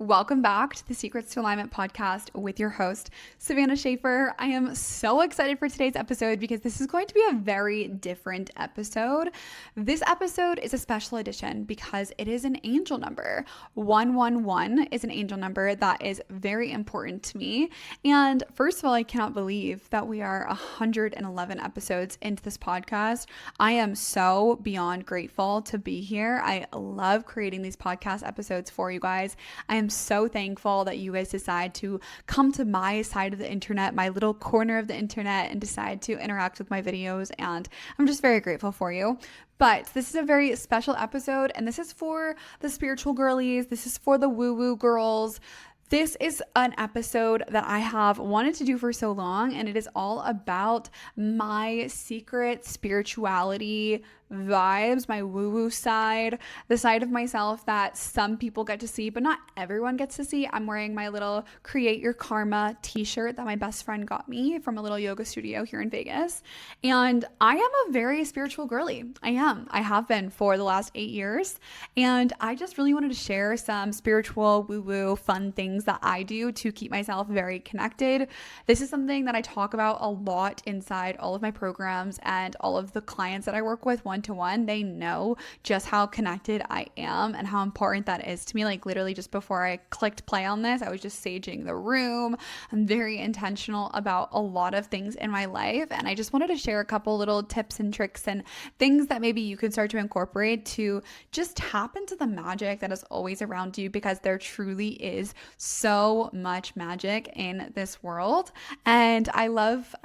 Welcome back to the Secrets to Alignment podcast with your host, Savannah Schaefer. I am so excited for today's episode because this is going to be a very different episode. This episode is a special edition because it is an angel number. 111 is an angel number that is very important to me. And first of all, I cannot believe that we are 111 episodes into this podcast. I am so beyond grateful to be here. I love creating these podcast episodes for you guys. I am so thankful that you guys decide to come to my side of the internet, my little corner of the internet, and decide to interact with my videos. And I'm just very grateful for you. But this is a very special episode, and this is for the spiritual girlies. This is for the woo-woo girls. This is an episode that I have wanted to do for so long, and it is all about my secret spirituality vibes, my woo-woo side, the side of myself that some people get to see, but not everyone gets to see. I'm wearing my little Create Your Karma t-shirt that my best friend got me from a little yoga studio here in Vegas. And I am a very spiritual girly. I am. I have been for the last 8 years. And I just really wanted to share some spiritual, woo-woo, fun things that I do to keep myself very connected. This is something that I talk about a lot inside all of my programs, and all of the clients that I work with one-to-one, they know just how connected I am and how important that is to me. Like literally just before I clicked play on this, I was just saging the room. I'm very intentional about a lot of things in my life, and I just wanted to share a couple little tips and tricks and things that maybe you can start to incorporate to just tap into the magic that is always around you, because there truly is so much magic in this world. And I love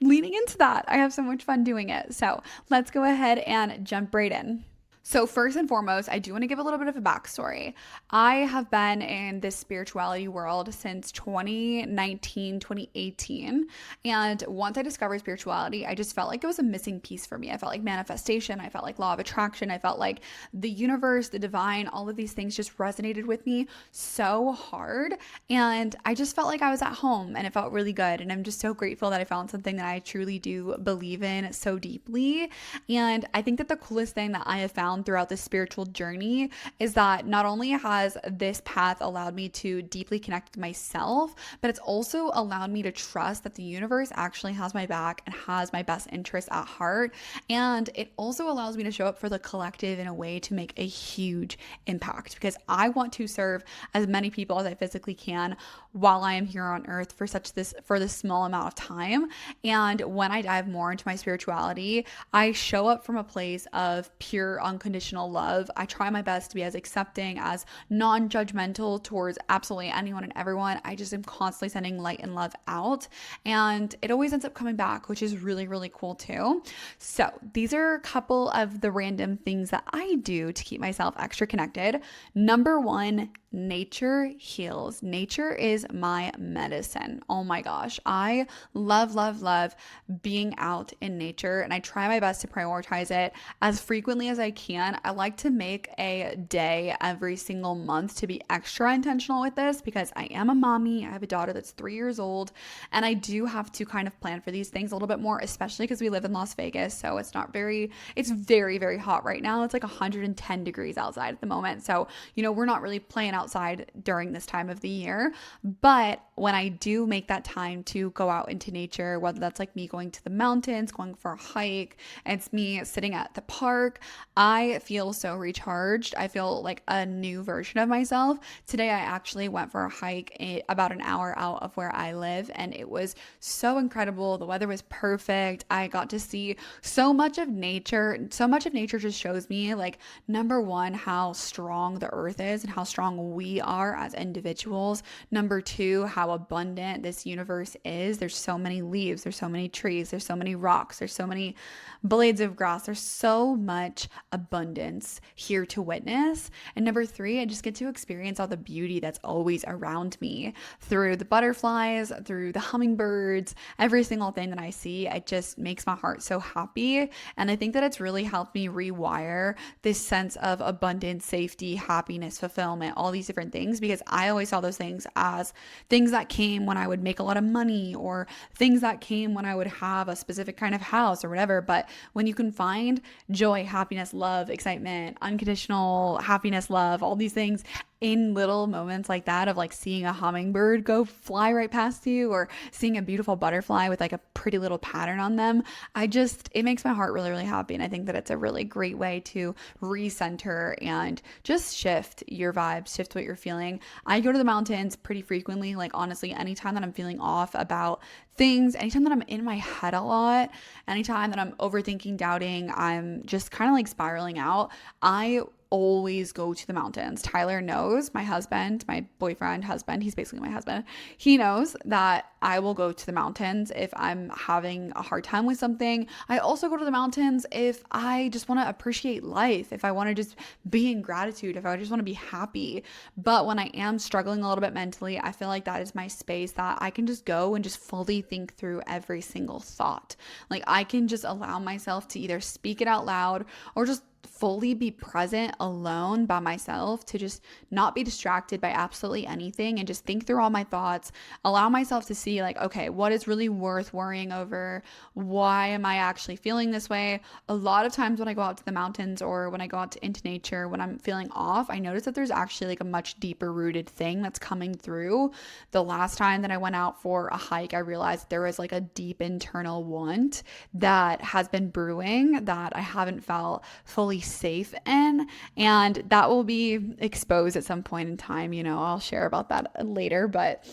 leaning into that. I have so much fun doing it. So let's go ahead and jump right in. So first and foremost, I do want to give a little bit of a backstory. I have been in this spirituality world since 2019, 2018. And once I discovered spirituality, I just felt like it was a missing piece for me. I felt like manifestation. I felt like law of attraction. I felt like the universe, the divine, all of these things just resonated with me so hard. And I just felt like I was at home, and it felt really good. And I'm just so grateful that I found something that I truly do believe in so deeply. And I think that the coolest thing that I have found throughout this spiritual journey is that not only has this path allowed me to deeply connect with myself, but it's also allowed me to trust that the universe actually has my back and has my best interests at heart. And it also allows me to show up for the collective in a way to make a huge impact, because I want to serve as many people as I physically can while I am here on earth for this small amount of time. And when I dive more into my spirituality, I show up from a place of pure unconditional love. I try my best to be as accepting, as non-judgmental towards absolutely anyone and everyone. I just am constantly sending light and love out, and it always ends up coming back, which is really, really cool too. So these are a couple of the random things that I do to keep myself extra connected. Number one, nature heals. Nature is my medicine. Oh my gosh. I love being out in nature, and I try my best to prioritize it as frequently as I can. I like to make a day every single month to be extra intentional with this, because I am a mommy. I have a daughter that's 3 years old, and I do have to kind of plan for these things a little bit more, especially because we live in Las Vegas. So it's very, very hot right now. It's like 110 degrees outside at the moment. So, we're not really playing outside during this time of the year. But when I do make that time to go out into nature, whether that's like me going to the mountains, going for a hike, it's me sitting at the park, I feel so recharged. I feel like a new version of myself. Today, I actually went for a hike about an hour out of where I live, and it was so incredible. The weather was perfect. I got to see so much of nature. So much of nature just shows me, like, number one, how strong the earth is and how strong we are as individuals. Number two, how abundant this universe is. There's so many leaves, there's so many trees, there's so many rocks, there's so many blades of grass. There's so much abundance here to witness. And number three, I just get to experience all the beauty that's always around me through the butterflies, through the hummingbirds, every single thing that I see. It just makes my heart so happy. And I think that it's really helped me rewire this sense of abundance, safety, happiness, fulfillment, all these different things, because I always saw those things as things that came when I would make a lot of money, or things that came when I would have a specific kind of house or whatever. But when you can find joy, happiness, love, excitement, unconditional happiness, love, all these things in little moments like that of like seeing a hummingbird go fly right past you or seeing a beautiful butterfly with like a pretty little pattern on them, it makes my heart really, really happy. And I think that it's a really great way to recenter and just shift your vibes, shift what you're feeling. I go to the mountains pretty frequently. Like honestly, anytime that I'm feeling off about things, anytime that I'm in my head a lot, anytime that I'm overthinking, doubting, I'm just kind of like spiraling out, I always go to the mountains. Tyler knows, my husband, my boyfriend, husband, he's basically my husband. He knows that I will go to the mountains if I'm having a hard time with something. I also go to the mountains if I just want to appreciate life, if I want to just be in gratitude, if I just want to be happy. But when I am struggling a little bit mentally, I feel like that is my space that I can just go and just fully think through every single thought. Like I can just allow myself to either speak it out loud or just fully be present alone by myself, to just not be distracted by absolutely anything and just think through all my thoughts, allow myself to see like, okay, what is really worth worrying over? Why am I actually feeling this way? A lot of times when I go out to the mountains or when I go out into nature, when I'm feeling off, I notice that there's actually like a much deeper rooted thing that's coming through. The last time that I went out for a hike, I realized there was like a deep internal want that has been brewing that I haven't felt fully safe in, and that will be exposed at some point in time. I'll share about that later, but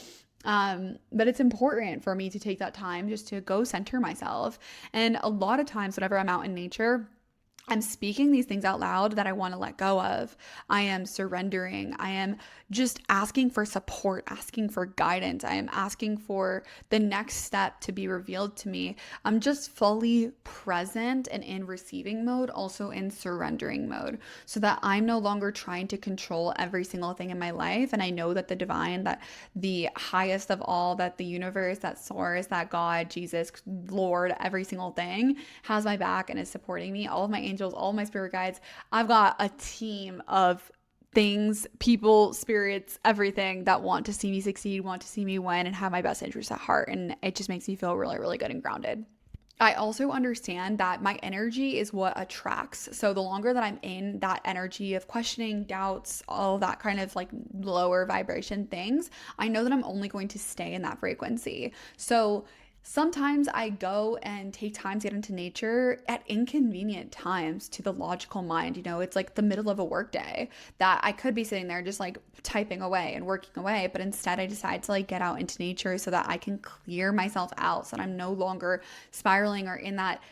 it's important for me to take that time just to go center myself. And a lot of times whenever I'm out in nature, I'm speaking these things out loud that I want to let go of. I am surrendering. I am just asking for support, asking for guidance. I am asking for the next step to be revealed to me. I'm just fully present and in receiving mode, also in surrendering mode, so that I'm no longer trying to control every single thing in my life. And I know that the divine, that the highest of all, that the universe, that source, that God, Jesus, Lord, every single thing has my back and is supporting me. All of my angels, all of my spirit guides. I've got a team of things, people, spirits, everything that want to see me succeed, want to see me win, and have my best interests at heart. And it just makes me feel really, really good and grounded. I also understand that my energy is what attracts. So the longer that I'm in that energy of questioning, doubts, all that kind of like lower vibration things, I know that I'm only going to stay in that frequency. So sometimes I go and take time to get into nature at inconvenient times to the logical mind. It's like the middle of a workday that I could be sitting there just like typing away and working away, but instead I decide to like get out into nature so that I can clear myself out, so that I'm no longer spiraling or in that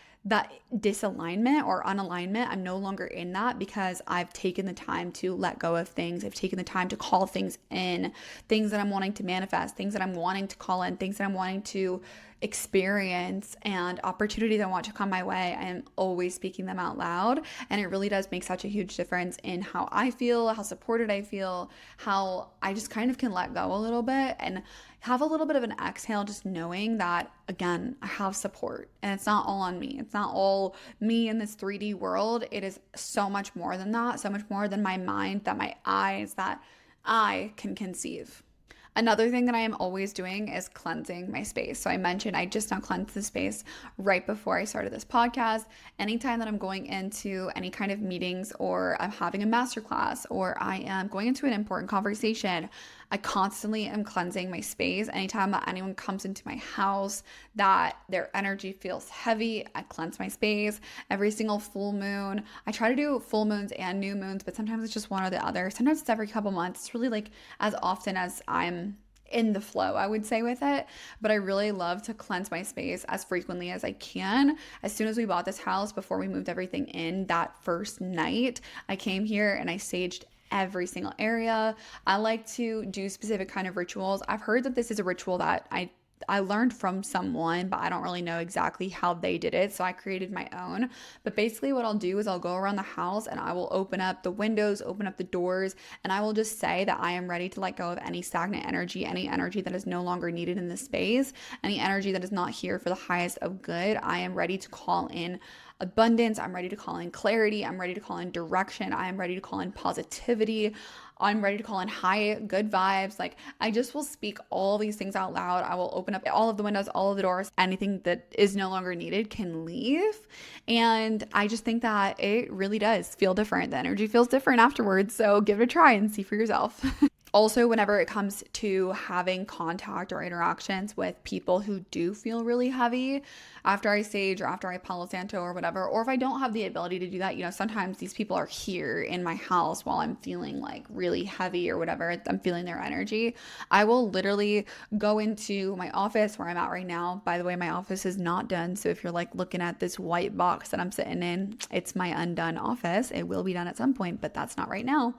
disalignment or unalignment. I'm no longer in that because I've taken the time to let go of things. I've taken the time to call things in, things that I'm wanting to manifest, things that I'm wanting to call in, things that I'm wanting to experience, and opportunities I want to come my way. I am always speaking them out loud, and it really does make such a huge difference in how I feel, how supported I feel, how I just kind of can let go a little bit and have a little bit of an exhale, just knowing that, again, I have support and it's not all on me. It's not all me in this 3D world. It is so much more than that, so much more than my mind, that my eyes, that I can conceive. Another thing that I am always doing is cleansing my space. So I mentioned I just now cleansed the space right before I started this podcast. Anytime that I'm going into any kind of meetings, or I'm having a masterclass, or I am going into an important conversation, I constantly am cleansing my space. Anytime that anyone comes into my house that their energy feels heavy, I cleanse my space. Every single full moon, I try to do full moons and new moons, but sometimes it's just one or the other. Sometimes it's every couple months. It's really like as often as I'm in the flow, I would say, with it. But I really love to cleanse my space as frequently as I can. As soon as we bought this house, before we moved everything in, that first night I came here and I saged every single area. I like to do specific kind of rituals. I've heard that this is a ritual that I learned from someone, but I don't really know exactly how they did it, so I created my own. But basically what I'll do is I'll go around the house and I will open up the windows, open up the doors, and I will just say that I am ready to let go of any stagnant energy, any energy that is no longer needed in the space, any energy that is not here for the highest of good. I am ready to call in abundance. I'm ready to call in clarity. I'm ready to call in direction. I am ready to call in positivity. I'm ready to call in high, good vibes. Like, I just will speak all these things out loud. I will open up all of the windows, all of the doors. Anything that is no longer needed can leave. And I just think that it really does feel different. The energy feels different afterwards. So give it a try and see for yourself. Also, whenever it comes to having contact or interactions with people who do feel really heavy after I sage or after I Palo Santo or whatever, or if I don't have the ability to do that, sometimes these people are here in my house while I'm feeling like really heavy or whatever, I'm feeling their energy. I will literally go into my office where I'm at right now. By the way, my office is not done. So if you're like looking at this white box that I'm sitting in, it's my undone office. It will be done at some point, but that's not right now.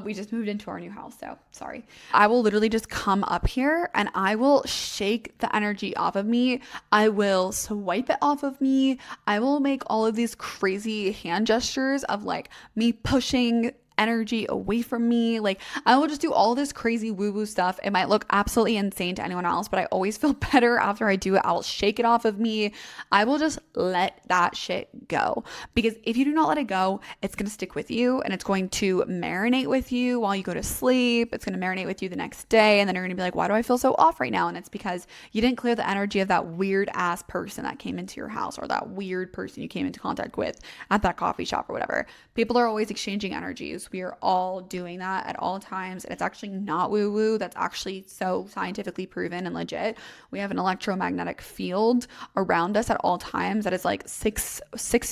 We just moved into our new house. So sorry. I will literally just come up here and I will shake the energy off of me. I will swipe it off of me. I will make all of these crazy hand gestures of like me pushing energy away from me. Like, I will just do all this crazy woo-woo stuff. It might look absolutely insane to anyone else, but I always feel better after I do it. I'll shake it off of me. I will just let that shit go, because if you do not let it go, it's going to stick with you and it's going to marinate with you while you go to sleep. It's going to marinate with you the next day. And then you're going to be like, why do I feel so off right now? And it's because you didn't clear the energy of that weird ass person that came into your house, or that weird person you came into contact with at that coffee shop or whatever. People are always exchanging energies. We are all doing that at all times. And it's actually not woo-woo. That's actually so scientifically proven and legit. We have an electromagnetic field around us at all times that is like six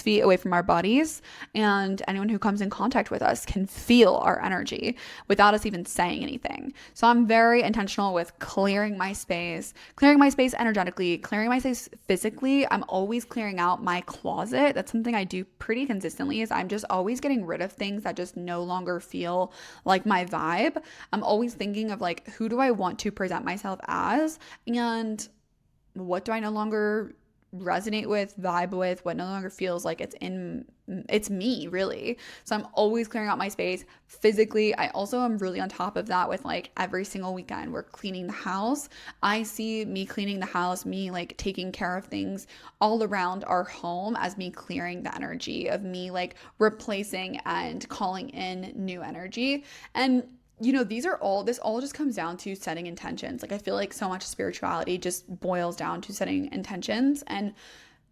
feet away from our bodies. And anyone who comes in contact with us can feel our energy without us even saying anything. So I'm very intentional with clearing my space energetically, clearing my space physically. I'm always clearing out my closet. That's something I do pretty consistently, is I'm just always getting rid of things that just no longer feel like my vibe. I'm always thinking of like, who do I want to present myself as, and what do I no longer resonate with, vibe with, what no longer feels like it's me, really. So I'm always clearing out my space physically. I also am really on top of that with like every single weekend we're cleaning the house. I see me cleaning the house, me like taking care of things all around our home, as me clearing the energy of me like replacing and calling in new energy. And this all just comes down to setting intentions. Like, I feel like so much spirituality just boils down to setting intentions. And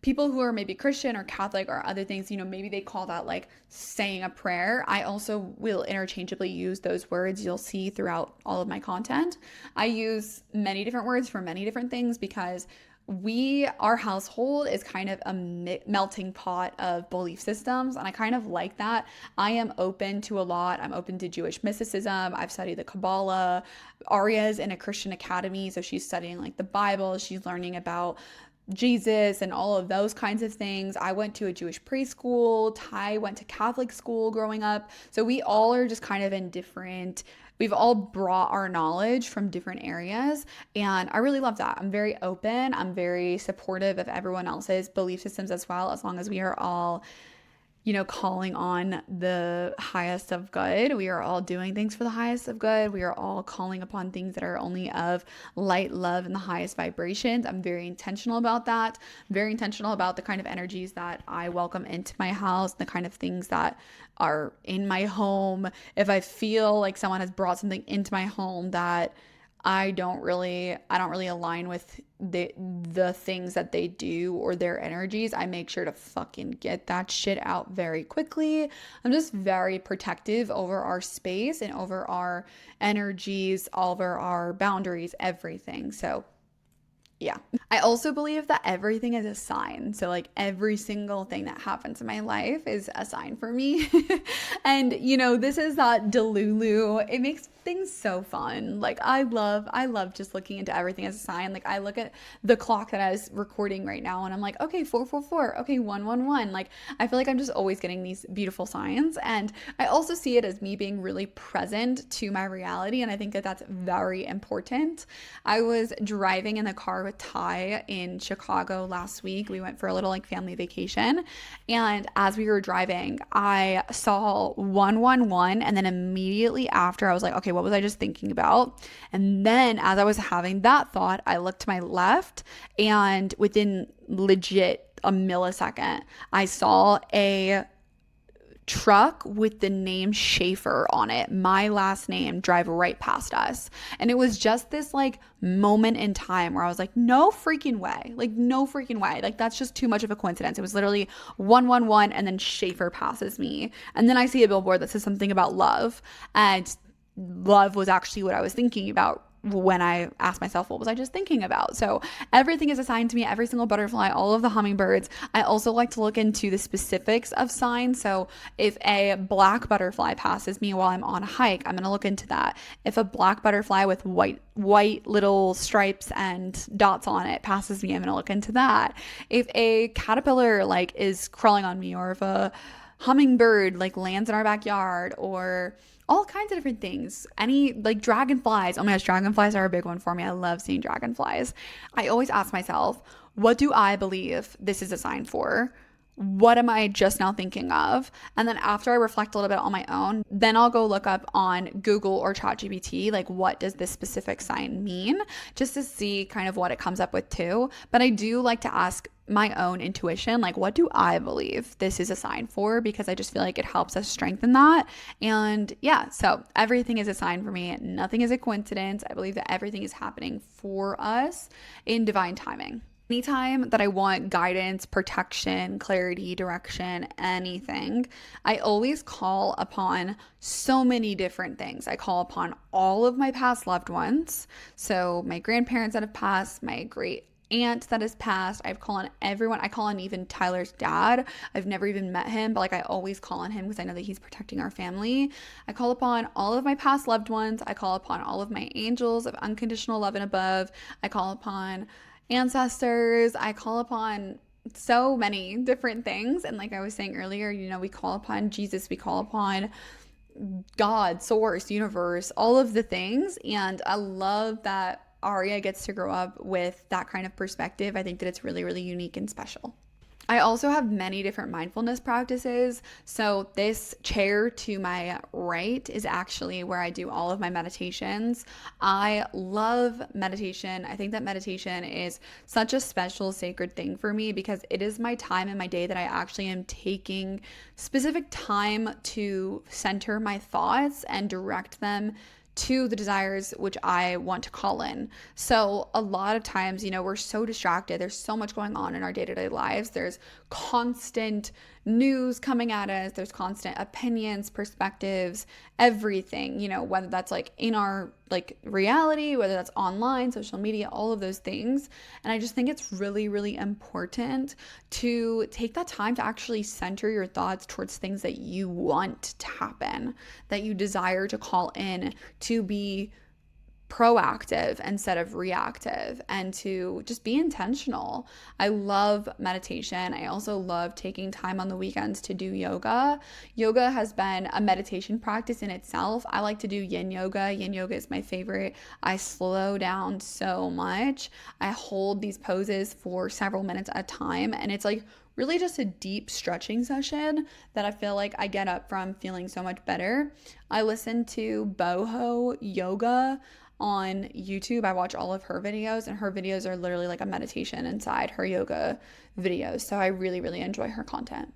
people who are maybe Christian or Catholic or other things, maybe they call that like saying a prayer. I also will interchangeably use those words. You'll see throughout all of my content. I use many different words for many different things, because our household is kind of a melting pot of belief systems, and I kind of like that. I am open to a lot. I'm open to Jewish mysticism. I've studied the Kabbalah. Arya's in a Christian academy, so she's studying like the Bible. She's learning about Jesus and all of those kinds of things. I went to a Jewish preschool. Ty went to Catholic school growing up. So we all are just kind of we've all brought our knowledge from different areas. And I really love that. I'm very open. I'm very supportive of everyone else's belief systems as well, as long as we are all calling on the highest of good. We are all doing things for the highest of good. We are all calling upon things that are only of light, love, and the highest vibrations. I'm very intentional about that. I'm very intentional about the kind of energies that I welcome into my house, the kind of things that are in my home. If I feel like someone has brought something into my home that I don't really align with the things that they do or their energies, I make sure to fucking get that shit out very quickly. I'm just very protective over our space and over our energies, over our boundaries, everything. So yeah. I also believe that everything is a sign. So like every single thing that happens in my life is a sign for me. And this is that Delulu. It makes things so fun. Like I love just looking into everything as a sign. Like I look at the clock that I was recording right now and I'm like, okay, 444, okay, 111. Like I feel like I'm just always getting these beautiful signs. And I also see it as me being really present to my reality. And I think that that's very important. I was driving in the car with Ty in Chicago last week. We went for a little like family vacation. And as we were driving, I saw 111. And then immediately after I was like, okay, what was I just thinking about? And then as I was having that thought, I looked to my left, and within legit a millisecond, I saw a truck with the name Schaefer on it, my last name, drive right past us. And it was just this like moment in time where I was like, no freaking way. Like, no freaking way. Like, that's just too much of a coincidence. It was literally 111 and then Schaefer passes me. And then I see a billboard that says something about love. And love was actually what I was thinking about when I asked myself, what was I just thinking about? So everything is assigned to me, every single butterfly, all of the hummingbirds. I also like to look into the specifics of signs. So if a black butterfly passes me while I'm on a hike, I'm going to look into that. If a black butterfly with white little stripes and dots on it passes me, I'm going to look into that. If a caterpillar like is crawling on me, or if a hummingbird like lands in our backyard, or all kinds of different things. Any like dragonflies. Oh my gosh, dragonflies are a big one for me. I love seeing dragonflies. I always ask myself, what do I believe this is a sign for? What am I just now thinking of? And then after I reflect a little bit on my own, then I'll go look up on Google or ChatGPT, like what does this specific sign mean, just to see kind of what it comes up with too. But I do like to ask my own intuition, like what do I believe this is a sign for? Because I just feel like it helps us strengthen that. And yeah, so everything is a sign for me. Nothing is a coincidence. I believe that everything is happening for us in divine timing. Anytime that I want guidance, protection, clarity, direction, anything, I always call upon so many different things. I call upon all of my past loved ones. So my grandparents that have passed, my great aunt that has passed. I've called on everyone. I call on even Tyler's dad. I've never even met him, but like I always call on him because I know that he's protecting our family. I call upon all of my past loved ones. I call upon all of my angels of unconditional love and above. I call upon ancestors. I call upon so many different things. And like I was saying earlier, you know, we call upon Jesus, we call upon God, source, universe, all of the things. And I love that Aria gets to grow up with that kind of perspective. I think that it's really, really unique and special. I also have many different mindfulness practices. So this chair to my right is actually where I do all of my meditations. I love meditation. I think that meditation is such a special, sacred thing for me because it is my time in my day that I actually am taking specific time to center my thoughts and direct them to the desires which I want to call in. So a lot of times, you know, we're so distracted. There's so much going on in our day-to-day lives. There's constant news coming at us. There's constant opinions, perspectives, everything, you know, whether that's like in our like reality, whether that's online, social media, all of those things. And I just think it's really, really important to take that time to actually center your thoughts towards things that you want to happen, that you desire to call in, to be proactive instead of reactive, and to just be intentional. I love meditation. I also love taking time on the weekends to do yoga. Yoga has been a meditation practice in itself. I like to do yin yoga. Yin yoga is my favorite. I slow down so much. I hold these poses for several minutes at a time, and it's like really just a deep stretching session that I feel like I get up from feeling so much better. I listen to boho yoga on YouTube. I watch all of her videos, and her videos are literally like a meditation inside her yoga videos. So I really, really enjoy her content.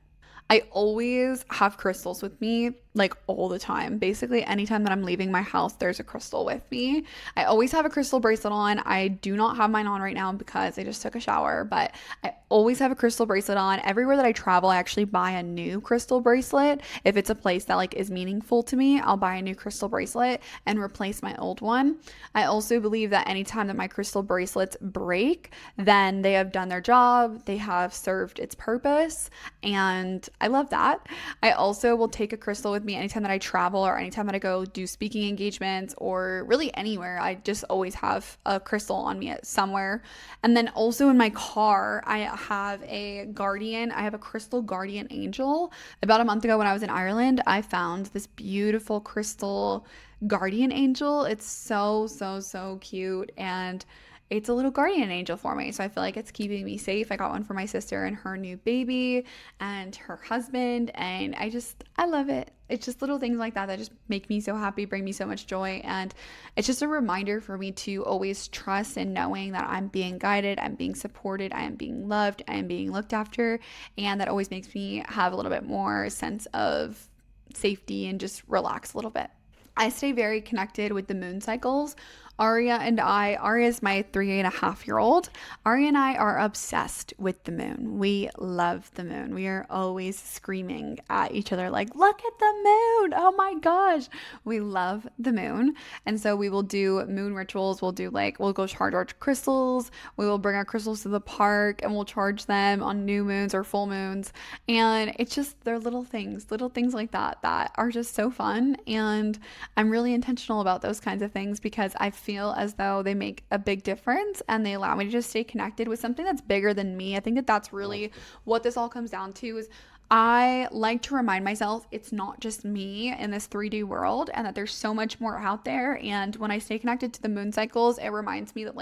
I always have crystals with me, like all the time. Basically, anytime that I'm leaving my house, there's a crystal with me. I always have a crystal bracelet on. I do not have mine on right now because I just took a shower, but I always have a crystal bracelet on. Everywhere that I travel, I actually buy a new crystal bracelet. If it's a place that like is meaningful to me, I'll buy a new crystal bracelet and replace my old one. I also believe that anytime that my crystal bracelets break, then they have done their job, they have served its purpose, and I love that. I also will take a crystal with me anytime that I travel or anytime that I go do speaking engagements or really anywhere. I just always have a crystal on me at somewhere. And then also in my car, I have a guardian. I have a crystal guardian angel. About a month ago when I was in Ireland, I found this beautiful crystal guardian angel. It's so, so, so cute. And it's a little guardian angel for me. So I feel like it's keeping me safe. I got one for my sister and her new baby and her husband, and I love it. It's just little things like that that just make me so happy, bring me so much joy. And it's just a reminder for me to always trust in knowing that I'm being guided, I'm being supported, I am being loved, I am being looked after. And that always makes me have a little bit more sense of safety and just relax a little bit. I stay very connected with the moon cycles. Aria is my 3.5-year-old. Aria and I are obsessed with the moon. We love the moon. We are always screaming at each other like, look at the moon. Oh my gosh. We love the moon. And so we will do moon rituals. We'll go charge our crystals. We will bring our crystals to the park and we'll charge them on new moons or full moons. And it's just, they're little things like that are just so fun. And I'm really intentional about those kinds of things because I feel as though they make a big difference and they allow me to just stay connected with something that's bigger than me. I think that that's really what this all comes down to is I like to remind myself it's not just me in this 3D world and that there's so much more out there. And when I stay connected to the moon cycles, it reminds me that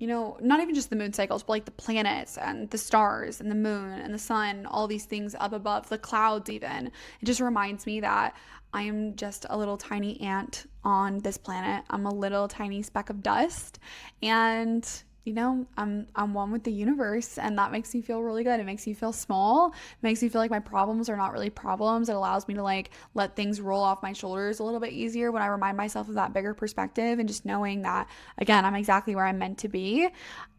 not even just the moon cycles, but like the planets and the stars and the moon and the sun, all these things up above, the clouds even. It just reminds me that I am just a little tiny ant on this planet. I'm a little tiny speck of dust. And I'm one with the universe, and that makes me feel really good. It makes me feel small. It makes me feel like my problems are not really problems. It allows me to let things roll off my shoulders a little bit easier when I remind myself of that bigger perspective and just knowing that, again, I'm exactly where I'm meant to be.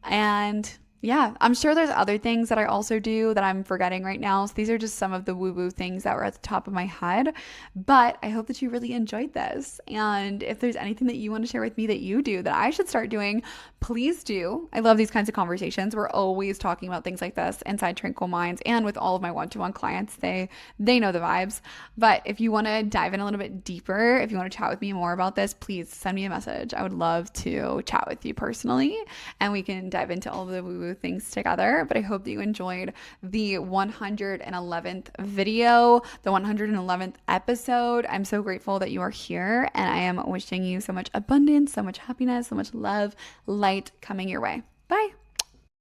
And yeah, I'm sure there's other things that I also do that I'm forgetting right now. So these are just some of the woo-woo things that were at the top of my head. But I hope that you really enjoyed this. And if there's anything that you want to share with me that you do that I should start doing, please do. I love these kinds of conversations. We're always talking about things like this inside Tranquil Minds and with all of my one-to-one clients. They know the vibes. But if you want to dive in a little bit deeper, if you want to chat with me more about this, please send me a message. I would love to chat with you personally, and we can dive into all of the woo-woo things together. But I hope that you enjoyed the 111th video, the 111th episode. I'm so grateful that you are here, and I am wishing you so much abundance, so much happiness, so much love, light coming your way. Bye.